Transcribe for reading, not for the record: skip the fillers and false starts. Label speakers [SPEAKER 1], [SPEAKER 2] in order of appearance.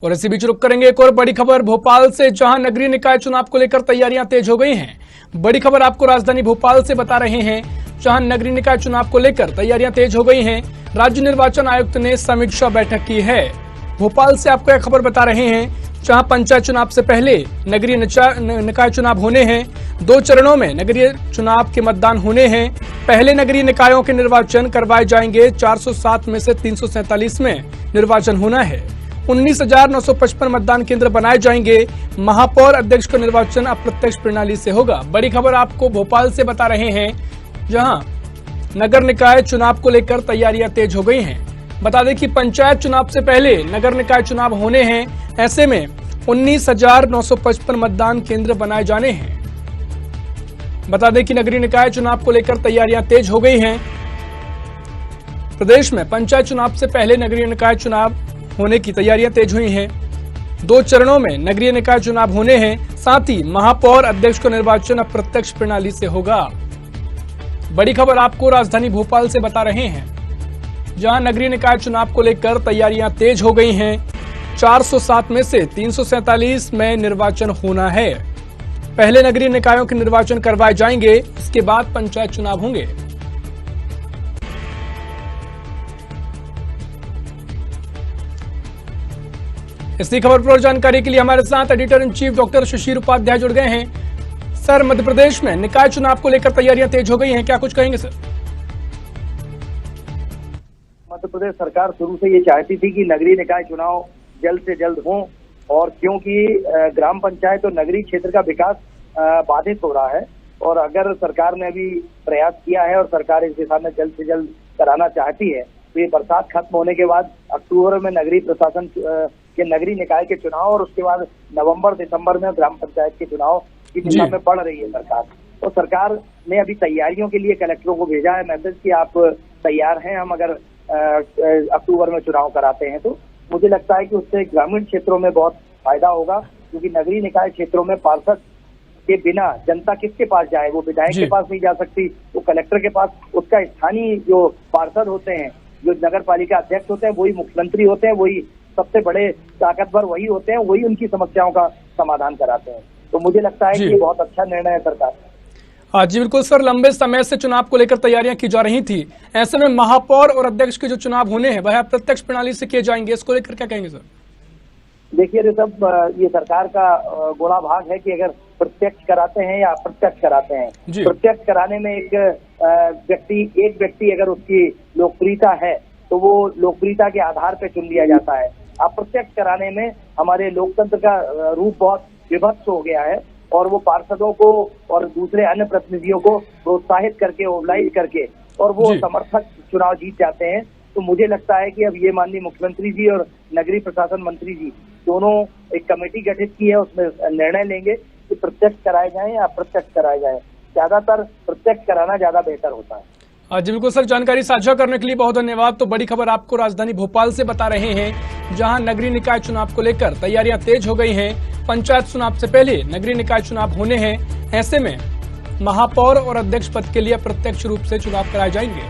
[SPEAKER 1] और इसी बीच रुक करेंगे एक और बड़ी खबर भोपाल से, जहां नगरीय निकाय चुनाव को लेकर तैयारियां तेज हो गई हैं। बड़ी खबर आपको राजधानी भोपाल से बता रहे हैं, जहां नगरीय निकाय चुनाव को लेकर तैयारियां तेज हो गई हैं। राज्य निर्वाचन आयुक्त ने समीक्षा बैठक की है। भोपाल से आपको यह खबर बता रहे हैं, जहां पंचायत चुनाव से पहले नगरीय निकाय चुनाव होने हैं। 2 चरणों में नगरीय चुनाव के मतदान होने हैं। पहले नगरीय निकायों के निर्वाचन करवाए जाएंगे। 407 में से 347 में निर्वाचन होना है। 19,955 मतदान केंद्र बनाए जाएंगे। महापौर अध्यक्ष का निर्वाचन अप्रत्यक्ष प्रणाली से होगा। बड़ी खबर आपको भोपाल से बता रहे हैं, जहां नगर निकाय चुनाव को लेकर तैयारियां तेज हो गई हैं। बता दें कि पंचायत चुनाव से पहले नगर निकाय चुनाव होने हैं। ऐसे में 19,955 मतदान केंद्र बनाए जाने हैं। बता दें कि नगरीय निकाय चुनाव को लेकर तैयारियां तेज हो गई हैं। प्रदेश में पंचायत चुनाव से पहले नगरीय निकाय चुनाव होने की तैयारियां तेज हुई हैं। 2 चरणों में नगरीय निकाय चुनाव होने हैं। साथ ही महापौर अध्यक्ष का निर्वाचन अप्रत्यक्ष प्रणाली से होगा। बड़ी खबर आपको राजधानी भोपाल से बता रहे हैं, जहां नगरीय निकाय चुनाव को लेकर तैयारियां तेज हो गई हैं। 407 में से 347 में निर्वाचन होना है। पहले नगरीय निकायों के निर्वाचन करवाए जाएंगे, इसके बाद पंचायत चुनाव होंगे। इसी खबर पर जानकारी के लिए हमारे साथ एडिटर इन चीफ डॉक्टर शिशिर उपाध्याय जुड़ गए हैं। सर, मध्य प्रदेश में निकाय चुनाव को लेकर तैयारियां तेज हो गई हैं, क्या कुछ कहेंगे सर?
[SPEAKER 2] मध्य प्रदेश सरकार शुरू से ये चाहती थी कि नगरीय निकाय चुनाव जल्द से जल्द हों, और क्योंकि ग्राम पंचायत और नगरीय क्षेत्र का विकास बाधित हो रहा है, और अगर सरकार ने अभी प्रयास किया है और सरकार इस दिशा में जल्द से जल्द कराना चाहती है, तो ये बरसात खत्म होने के बाद अक्टूबर में नगरीय प्रशासन के नगरीय निकाय के चुनाव और उसके बाद नवंबर दिसंबर में ग्राम पंचायत के चुनाव की दिशा में बढ़ रही है सरकार। तो सरकार ने अभी तैयारियों के लिए कलेक्टरों को भेजा है मैसेज कि आप तैयार हैं, हम अगर अक्टूबर में चुनाव कराते हैं तो मुझे लगता है कि उससे ग्रामीण क्षेत्रों में बहुत फायदा होगा, क्योंकि नगरीय निकाय क्षेत्रों में पार्षद के बिना जनता किसके पास जाए? वो विधायक के पास नहीं जा सकती, वो कलेक्टर के पास, उसका स्थानीय जो पार्षद होते हैं, जो नगर पालिका अध्यक्ष होते हैं, वही मुख्यमंत्री होते हैं, वही सबसे बड़े ताकतवर वही होते हैं, वही उनकी समस्याओं का समाधान कराते हैं। तो मुझे लगता है कि ये बहुत अच्छा निर्णय है सरकार।
[SPEAKER 1] हाँ जी बिल्कुल सर, लंबे समय से चुनाव को लेकर तैयारियां की जा रही थी। ऐसे में महापौर और अध्यक्ष के जो चुनाव होने हैं वह प्रत्यक्ष प्रणाली से किए जाएंगे, इसको लेकर क्या कहेंगे सर?
[SPEAKER 2] देखिए ऋषभ, ये सरकार का गुणा भाग है कि अगर प्रत्यक्ष कराते हैं या अप्रत्यक्ष कराते हैं। प्रत्यक्ष कराने में एक व्यक्ति अगर उसकी लोकप्रियता है तो वो लोकप्रियता के आधार पर चुन लिया जाता है। अप्रत्यक्ष कराने में हमारे लोकतंत्र का रूप बहुत विभत्स हो गया है, और वो पार्षदों को और दूसरे अन्य प्रतिनिधियों को प्रोत्साहित करके, ओबलाइज करके, और वो समर्थक चुनाव जीत जाते हैं। तो मुझे लगता है कि अब ये माननीय मुख्यमंत्री जी और नगरीय प्रशासन मंत्री जी दोनों एक कमेटी गठित की है, उसमें निर्णय लेंगे कि प्रत्यक्ष कराए जाएं या अप्रत्यक्ष कराए जाएं। ज्यादातर प्रत्यक्ष कराना ज्यादा बेहतर होता है।
[SPEAKER 1] जी बिल्कुल सर, जानकारी साझा करने के लिए बहुत धन्यवाद। तो बड़ी खबर आपको राजधानी भोपाल से बता रहे हैं, जहां नगरीय निकाय चुनाव को लेकर तैयारियां तेज हो गई हैं। पंचायत चुनाव से पहले नगरीय निकाय चुनाव होने हैं। ऐसे में महापौर और अध्यक्ष पद के लिए प्रत्यक्ष रूप से चुनाव कराए जाएंगे।